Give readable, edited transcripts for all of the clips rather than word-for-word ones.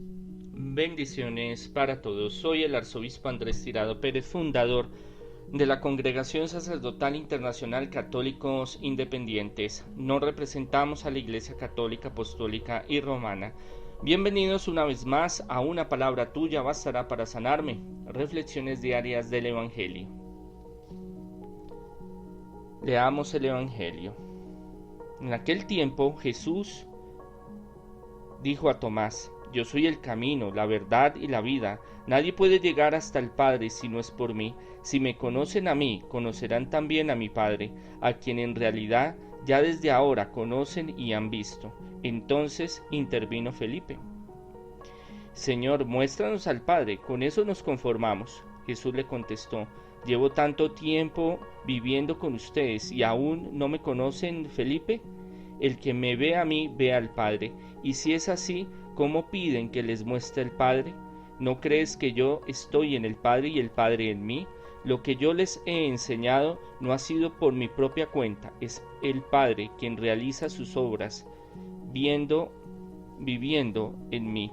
Bendiciones para todos. Soy el arzobispo Andrés Tirado Pérez, fundador de la Congregación Sacerdotal Internacional Católicos Independientes. Nos representamos a la Iglesia Católica, Apostólica y Romana. Bienvenidos una vez más a Una Palabra Tuya Bastará para Sanarme. Reflexiones diarias del Evangelio. Leamos el Evangelio. En aquel tiempo Jesús dijo a Tomás: Yo soy el camino, la verdad y la vida. Nadie puede llegar hasta el Padre si no es por mí. Si me conocen a mí, conocerán también a mi Padre, a quien en realidad ya desde ahora conocen y han visto. Entonces intervino Felipe. Señor, muéstranos al Padre, con eso nos conformamos. Jesús le contestó: Llevo tanto tiempo viviendo con ustedes y aún no me conocen, Felipe. El que me ve a mí, ve al Padre. Y si es así, ¿cómo piden que les muestre el Padre? ¿No crees que yo estoy en el Padre y el Padre en mí? Lo que yo les he enseñado no ha sido por mi propia cuenta, es el Padre quien realiza sus obras, viviendo en mí.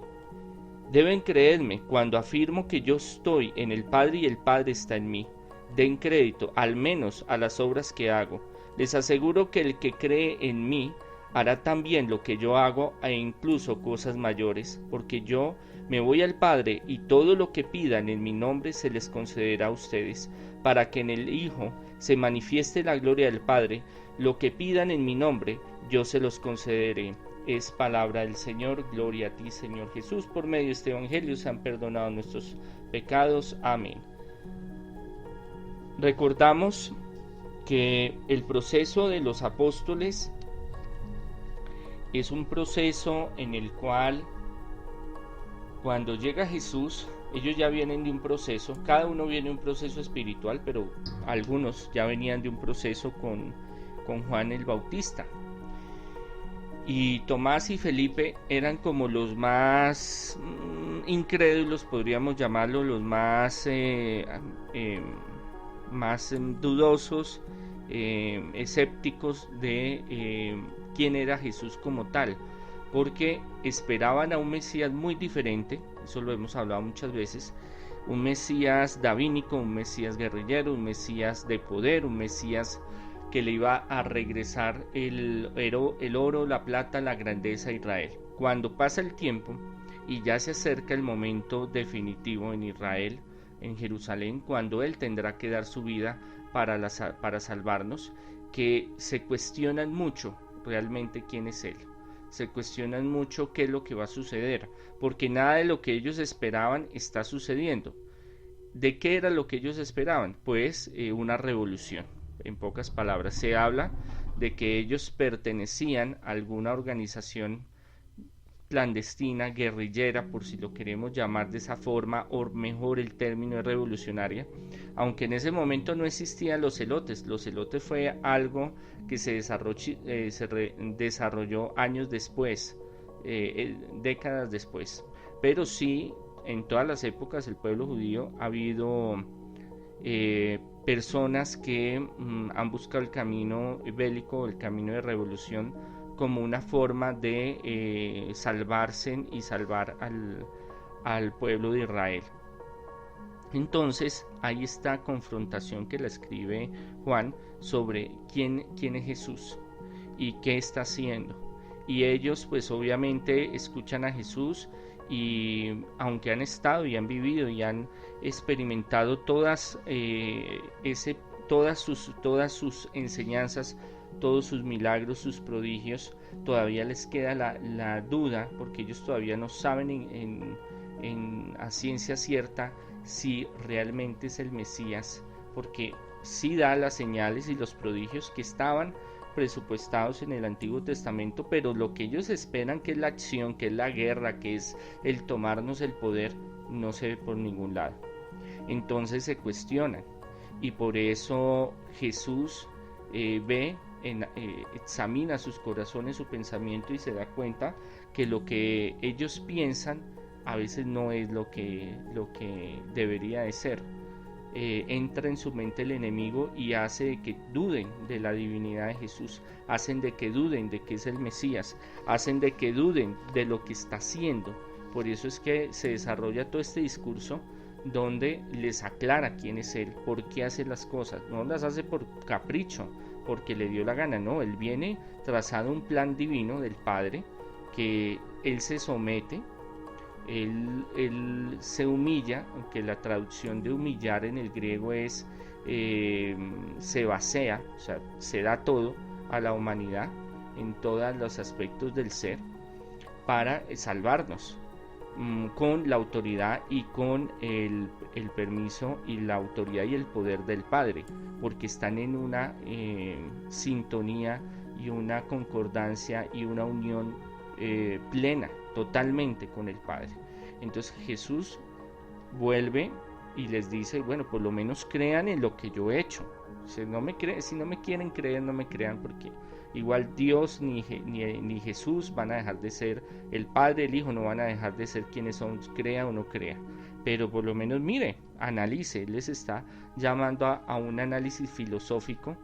Deben creerme cuando afirmo que yo estoy en el Padre y el Padre está en mí. Den crédito, al menos, a las obras que hago. Les aseguro que el que cree en mí hará también lo que yo hago e incluso cosas mayores, porque yo me voy al Padre y todo lo que pidan en mi nombre se les concederá a ustedes, para que en el Hijo se manifieste la gloria del Padre. Lo que pidan en mi nombre yo se los concederé. Es palabra del Señor. Gloria a ti, Señor Jesús. Por medio de este Evangelio se han perdonado nuestros pecados. Amén. Recordamos que el proceso de los apóstoles es un proceso en el cual, cuando llega Jesús, ellos ya vienen de un proceso, cada uno viene de un proceso espiritual, pero algunos ya venían de un proceso con Juan el Bautista. Y Tomás y Felipe eran como los más incrédulos, podríamos llamarlo, los más dudosos, escépticos de quién era Jesús como tal, porque esperaban a un Mesías muy diferente. Eso lo hemos hablado muchas veces: un Mesías davínico, un Mesías guerrillero, un Mesías de poder, un Mesías que le iba a regresar el oro, la plata, la grandeza a Israel. Cuando pasa el tiempo y ya se acerca el momento definitivo en Israel, en Jerusalén, cuando Él tendrá que dar su vida para salvarnos, que se cuestionan mucho realmente quién es Él. Se cuestionan mucho qué es lo que va a suceder, porque nada de lo que ellos esperaban está sucediendo. ¿De qué era lo que ellos esperaban? Pues una revolución. En pocas palabras, se habla de que ellos pertenecían a alguna organización clandestina, guerrillera, por si lo queremos llamar de esa forma, o mejor el término es revolucionaria, aunque en ese momento no existían los celotes. Los celotes fue algo que se desarrolló años después, décadas después, pero sí, en todas las épocas el pueblo judío ha habido personas que han buscado el camino bélico, el camino de revolución, como una forma de salvarse y salvar al pueblo de Israel. Entonces hay esta confrontación que la escribe Juan sobre quién es Jesús y qué está haciendo. Y ellos pues obviamente escuchan a Jesús, y aunque han estado y han vivido y han experimentado todas sus enseñanzas, todos sus milagros, sus prodigios, todavía les queda la duda, porque ellos todavía no saben a ciencia cierta si realmente es el Mesías, porque sí da las señales y los prodigios que estaban presupuestados en el Antiguo Testamento, pero lo que ellos esperan, que es la acción, que es la guerra, que es el tomarnos el poder, no se ve por ningún lado. Entonces se cuestionan, y por eso Jesús examina sus corazones, su pensamiento, y se da cuenta que lo que ellos piensan a veces no es lo que debería de ser. Entra en su mente el enemigo y hace de que duden de la divinidad de Jesús, hacen de que duden de que es el Mesías, hacen de que duden de lo que está haciendo, Por eso es que se desarrolla todo este discurso donde les aclara quién es Él, por qué hace las cosas. No las hace por capricho, porque le dio la gana, no. Él viene trazado un plan divino del Padre, que Él se somete, él se humilla, aunque la traducción de humillar en el griego es se vacía, o sea, se da todo a la humanidad en todos los aspectos del ser para salvarnos, con la autoridad y con el permiso y la autoridad y el poder del Padre, porque están en una sintonía y una concordancia y una unión plena, totalmente con el Padre. Entonces Jesús vuelve y les dice, bueno, por lo menos crean en lo que yo he hecho. Si no me quieren creer, no me crean, porque igual Dios ni Jesús van a dejar de ser, el Padre, el Hijo no van a dejar de ser quienes son, crea o no crea. Pero por lo menos mire, analice, les está llamando a un análisis filosófico,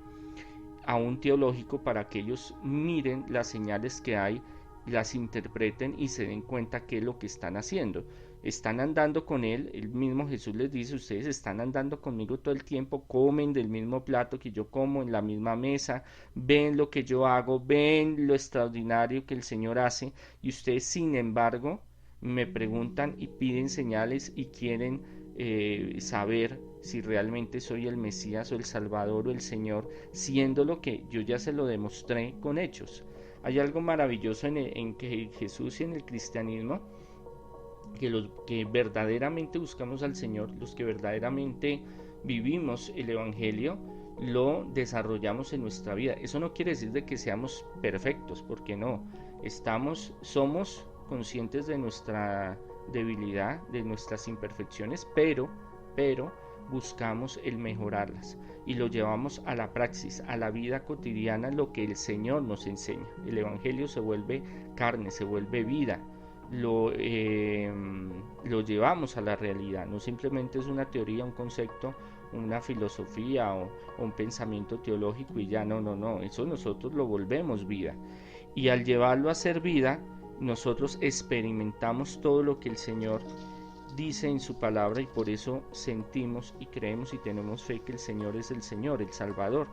a un teológico, para que ellos miren las señales que hay, las interpreten y se den cuenta qué es lo que están haciendo. Están andando con Él, el mismo Jesús les dice, ustedes están andando conmigo todo el tiempo, comen del mismo plato que yo como, en la misma mesa, ven lo que yo hago, ven lo extraordinario que el Señor hace, y ustedes sin embargo me preguntan y piden señales y quieren saber si realmente soy el Mesías o el Salvador o el Señor, siendo lo que yo ya se lo demostré con hechos. Hay algo maravilloso en que Jesús y en el cristianismo, que los que verdaderamente buscamos al Señor, los que verdaderamente vivimos el Evangelio, lo desarrollamos en nuestra vida. Eso no quiere decir de que seamos perfectos, porque no. Somos conscientes de nuestra debilidad, de nuestras imperfecciones, pero buscamos el mejorarlas y lo llevamos a la praxis, a la vida cotidiana, lo que el Señor nos enseña. El Evangelio se vuelve carne, se vuelve vida. Lo llevamos a la realidad, no simplemente es una teoría, un concepto, una filosofía o un pensamiento teológico y ya, no, eso nosotros lo volvemos vida, y al llevarlo a ser vida, nosotros experimentamos todo lo que el Señor dice en su palabra, y por eso sentimos y creemos y tenemos fe que el Señor es el Señor, el Salvador.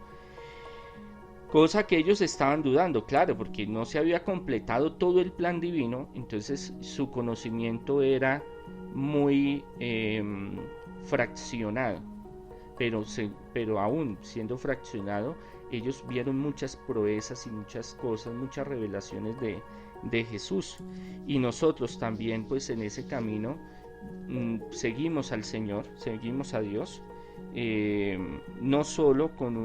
Cosa que ellos estaban dudando, claro, porque no se había completado todo el plan divino, entonces su conocimiento era muy fraccionado, pero aún siendo fraccionado, ellos vieron muchas proezas y muchas cosas, muchas revelaciones de Jesús, y nosotros también pues en ese camino seguimos al Señor, seguimos a Dios. No solo con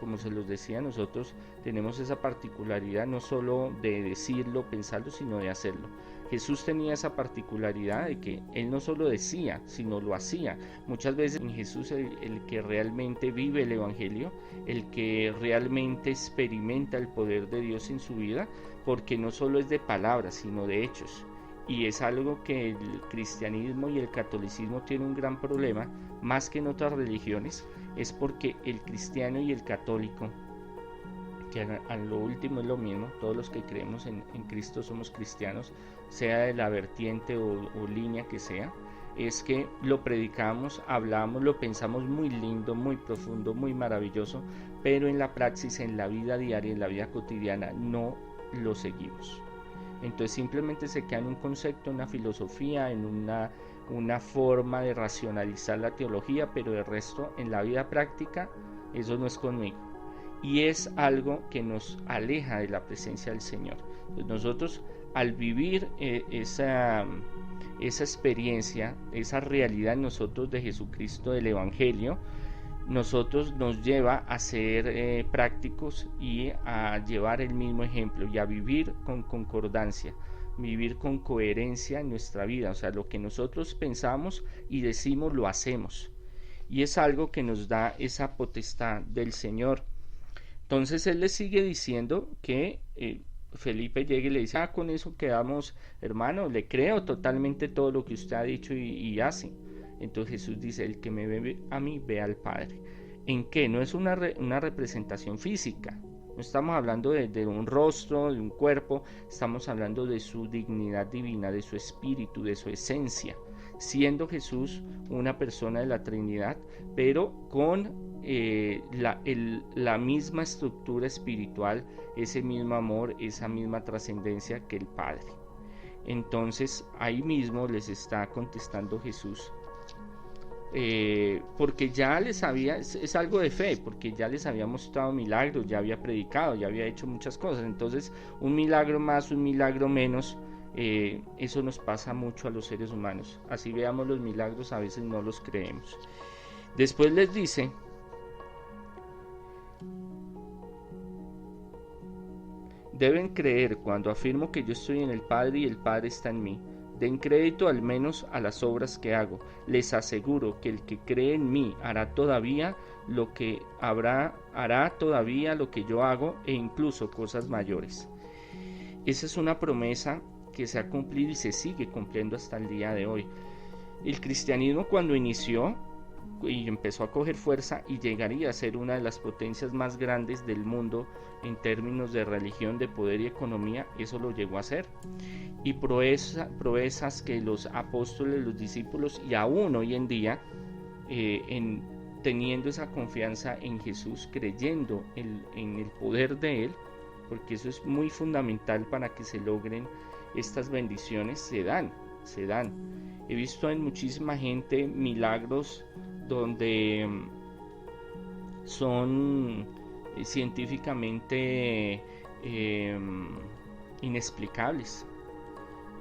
como se los decía, nosotros tenemos esa particularidad no solo de decirlo, pensarlo, sino de hacerlo. Jesús tenía esa particularidad de que Él no solo decía, sino lo hacía. Muchas veces en Jesús el que realmente vive el Evangelio, el que realmente experimenta el poder de Dios en su vida, porque no solo es de palabras, sino de hechos. Y es algo que el cristianismo y el catolicismo tienen un gran problema, más que en otras religiones, es porque el cristiano y el católico, que a lo último es lo mismo, todos los que creemos en Cristo somos cristianos, sea de la vertiente o línea que sea, es que lo predicamos, hablamos, lo pensamos muy lindo, muy profundo, muy maravilloso, pero en la praxis, en la vida diaria, en la vida cotidiana, no lo seguimos. Entonces simplemente se queda en un concepto, una filosofía, en una forma de racionalizar la teología, pero de resto en la vida práctica eso no es conmigo. Y es algo que nos aleja de la presencia del Señor. Entonces nosotros al vivir esa experiencia, esa realidad en nosotros de Jesucristo, del Evangelio, nosotros nos lleva a ser prácticos y a llevar el mismo ejemplo y a vivir con concordancia, vivir con coherencia en nuestra vida. O sea, lo que nosotros pensamos y decimos lo hacemos, y es algo que nos da esa potestad del Señor. Entonces él le sigue diciendo que Felipe llega y le dice, con eso quedamos, hermano, le creo totalmente todo lo que usted ha dicho y hace. Entonces Jesús dice, el que me ve a mí, ve al Padre. ¿En qué? No es una representación física, No estamos hablando de un rostro, de un cuerpo, estamos hablando de su dignidad divina, de su espíritu, de su esencia, siendo Jesús una persona de la Trinidad, pero con la misma estructura espiritual, ese mismo amor, esa misma trascendencia que el Padre. Entonces ahí mismo les está contestando Jesús, porque ya les había, es algo de fe, porque ya les había mostrado milagros, ya había predicado, ya había hecho muchas cosas. Entonces un milagro más, un milagro menos, eso nos pasa mucho a los seres humanos. Así veamos los milagros, a veces no los creemos. Después les dice: deben creer cuando afirmo que yo estoy en el Padre y el Padre está en mí. Den crédito al menos a las obras que hago. Les aseguro que el que cree en mí hará todavía lo que yo hago, e incluso cosas mayores. Esa es una promesa que se ha cumplido y se sigue cumpliendo hasta el día de hoy. El cristianismo, cuando inició y empezó a coger fuerza y llegaría a ser una de las potencias más grandes del mundo en términos de religión, de poder y economía, eso lo llegó a hacer. Y proezas que los apóstoles, los discípulos, y aún hoy en día, teniendo esa confianza en Jesús, creyendo en el poder de Él, porque eso es muy fundamental para que se logren estas bendiciones, se dan. He visto en muchísima gente milagros donde son científicamente inexplicables,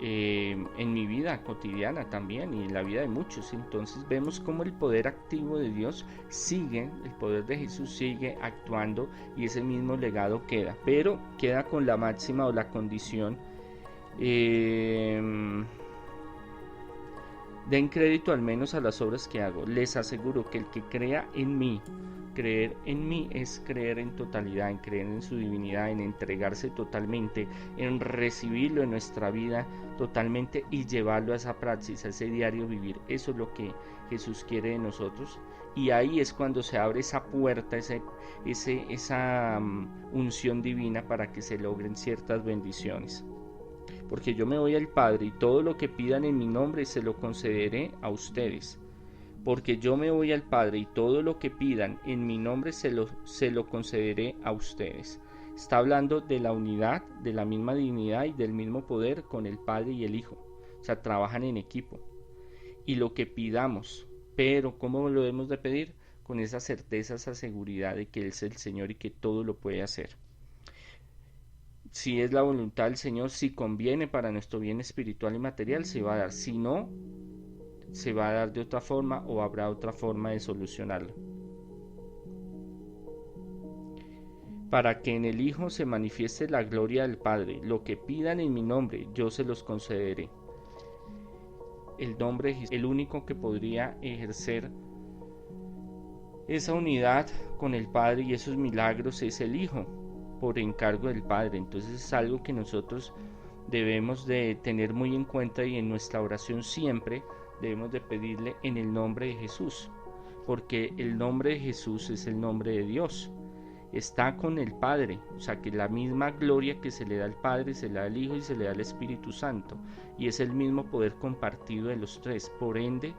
en mi vida cotidiana también y en la vida de muchos. Entonces vemos cómo el poder activo de Dios sigue, el poder de Jesús sigue actuando, y ese mismo legado queda, pero queda con la máxima o la condición: den crédito al menos a las obras que hago. Les aseguro que el que crea en mí, creer en mí es creer en totalidad, en creer en su divinidad, en entregarse totalmente, en recibirlo en nuestra vida totalmente y llevarlo a esa praxis, a ese diario vivir. Eso es lo que Jesús quiere de nosotros, y ahí es cuando se abre esa puerta, esa unción divina para que se logren ciertas bendiciones. Porque yo me voy al Padre y todo lo que pidan en mi nombre se lo concederé a ustedes. Porque yo me voy al Padre y todo lo que pidan en mi nombre se lo concederé a ustedes. Está hablando de la unidad, de la misma dignidad y del mismo poder con el Padre y el Hijo. O sea, trabajan en equipo. Y lo que pidamos, pero ¿cómo lo debemos de pedir? Con esa certeza, esa seguridad de que Él es el Señor y que todo lo puede hacer. Si es la voluntad del Señor, si conviene para nuestro bien espiritual y material, se va a dar. Si no, se va a dar de otra forma, o habrá otra forma de solucionarlo. Para que en el Hijo se manifieste la gloria del Padre. Lo que pidan en mi nombre, yo se los concederé. El nombre es el único que podría ejercer esa unidad con el Padre y esos milagros, es el Hijo, por encargo del Padre. Entonces es algo que nosotros debemos de tener muy en cuenta, y en nuestra oración siempre debemos de pedirle en el nombre de Jesús, porque el nombre de Jesús es el nombre de Dios, está con el Padre, o sea que la misma gloria que se le da al Padre se le da al Hijo y se le da al Espíritu Santo, y es el mismo poder compartido de los tres. Por ende,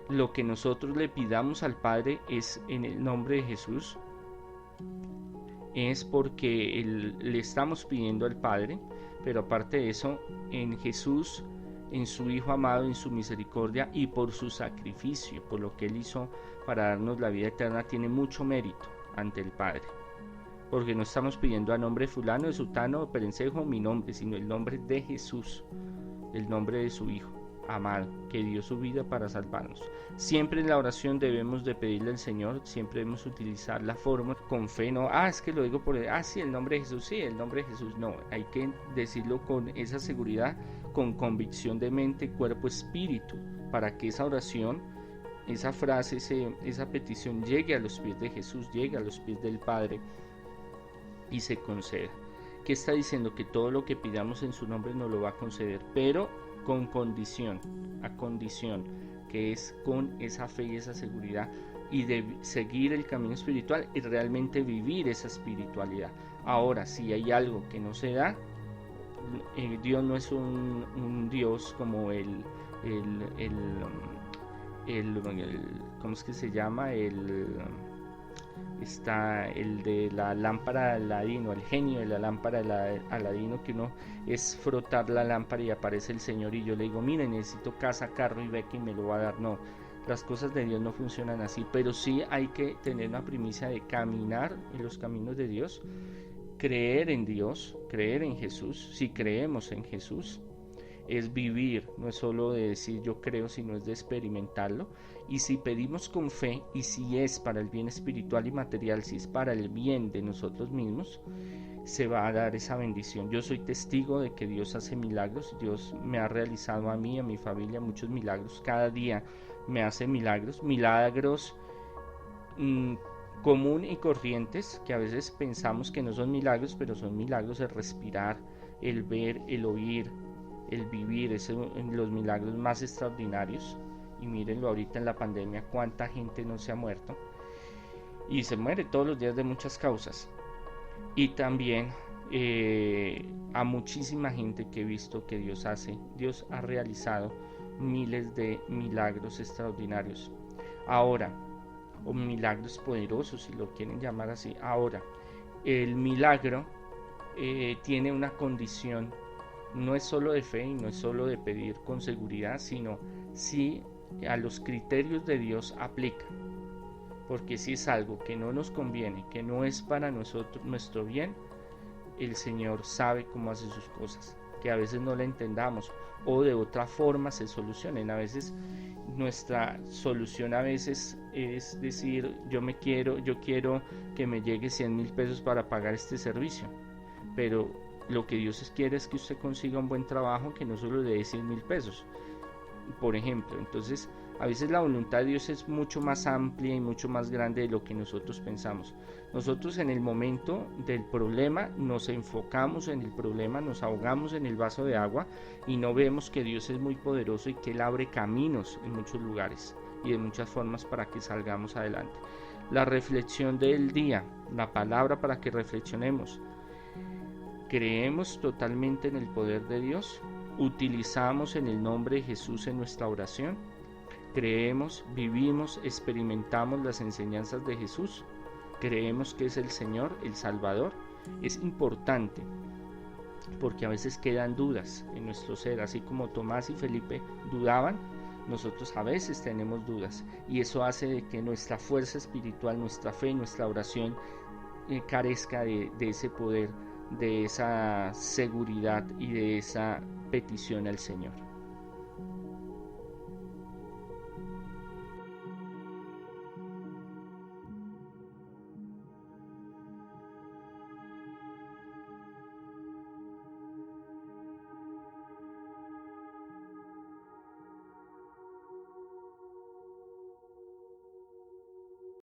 lo que nosotros le pidamos al Padre es en el nombre de Jesús, es porque le estamos pidiendo al Padre, pero aparte de eso, en Jesús, en su Hijo amado, en su misericordia y por su sacrificio, por lo que Él hizo para darnos la vida eterna, tiene mucho mérito ante el Padre, porque no estamos pidiendo a nombre de fulano, de sutano o perencejo mi nombre, sino el nombre de Jesús, el nombre de su Hijo amado, que dio su vida para salvarnos. Siempre en la oración debemos de pedirle al Señor, siempre debemos utilizar la forma con fe, no, es que lo digo por sí, el nombre de Jesús, sí, el nombre de Jesús, no, hay que decirlo con esa seguridad, con convicción de mente, cuerpo, espíritu, para que esa oración, esa frase, esa petición llegue a los pies de Jesús, llegue a los pies del Padre y se conceda. ¿Qué está diciendo? Que todo lo que pidamos en su nombre nos lo va a conceder, pero con condición, a condición, que es con esa fe y esa seguridad, y de seguir el camino espiritual y realmente vivir esa espiritualidad. Ahora, si hay algo que no se da, Dios no es un Dios como el, el, ¿cómo es que se llama? Está el de la lámpara de Aladino, el genio de la lámpara de Aladino, que uno es frotar la lámpara y aparece el Señor y yo le digo, mire, necesito casa, carro y beca y me lo va a dar. No, las cosas de Dios no funcionan así, pero sí hay que tener una primicia de caminar en los caminos de Dios, creer en Dios, creer en Jesús. Si creemos en Jesús, es vivir, no es solo de decir yo creo, sino es de experimentarlo. Y si pedimos con fe, y si es para el bien espiritual y material, si es para el bien de nosotros mismos, se va a dar esa bendición. Yo soy testigo de que Dios hace milagros. Dios me ha realizado a mí, a mi familia, muchos milagros. Cada día me hace milagros, mmm, común y corrientes, que a veces pensamos que no son milagros, pero son milagros: el respirar, el ver, el oír, el vivir. Es los milagros más extraordinarios. Y mírenlo ahorita en la pandemia, cuánta gente no se ha muerto, y se muere todos los días de muchas causas. Y también a muchísima gente que he visto que Dios ha realizado miles de milagros extraordinarios. Ahora, o milagros poderosos, si lo quieren llamar así. Ahora, el milagro tiene una condición. No es solo de fe y no es solo de pedir con seguridad, sino si a los criterios de Dios aplica. Porque si es algo que no nos conviene, que no es para nosotros, nuestro bien, el Señor sabe cómo hace sus cosas, que a veces no la entendamos o de otra forma se solucionen. A veces nuestra solución a veces es decir, yo quiero que me llegue 100,000 pesos para pagar este servicio, pero lo que Dios quiere es que usted consiga un buen trabajo que no solo le dé 100,000 pesos, por ejemplo. Entonces, a veces la voluntad de Dios es mucho más amplia y mucho más grande de lo que nosotros pensamos. Nosotros en el momento del problema nos enfocamos en el problema, nos ahogamos en el vaso de agua y no vemos que Dios es muy poderoso y que Él abre caminos en muchos lugares y de muchas formas para que salgamos adelante. La reflexión del día, la palabra para que reflexionemos: ¿creemos totalmente en el poder de Dios? ¿Utilizamos en el nombre de Jesús en nuestra oración? ¿Creemos, vivimos, experimentamos las enseñanzas de Jesús? ¿Creemos que es el Señor, el Salvador? Es importante, porque a veces quedan dudas en nuestro ser, así como Tomás y Felipe dudaban. Nosotros a veces tenemos dudas, y eso hace de que nuestra fuerza espiritual, nuestra fe, nuestra oración carezca de ese poder, de esa seguridad y de esa petición al Señor.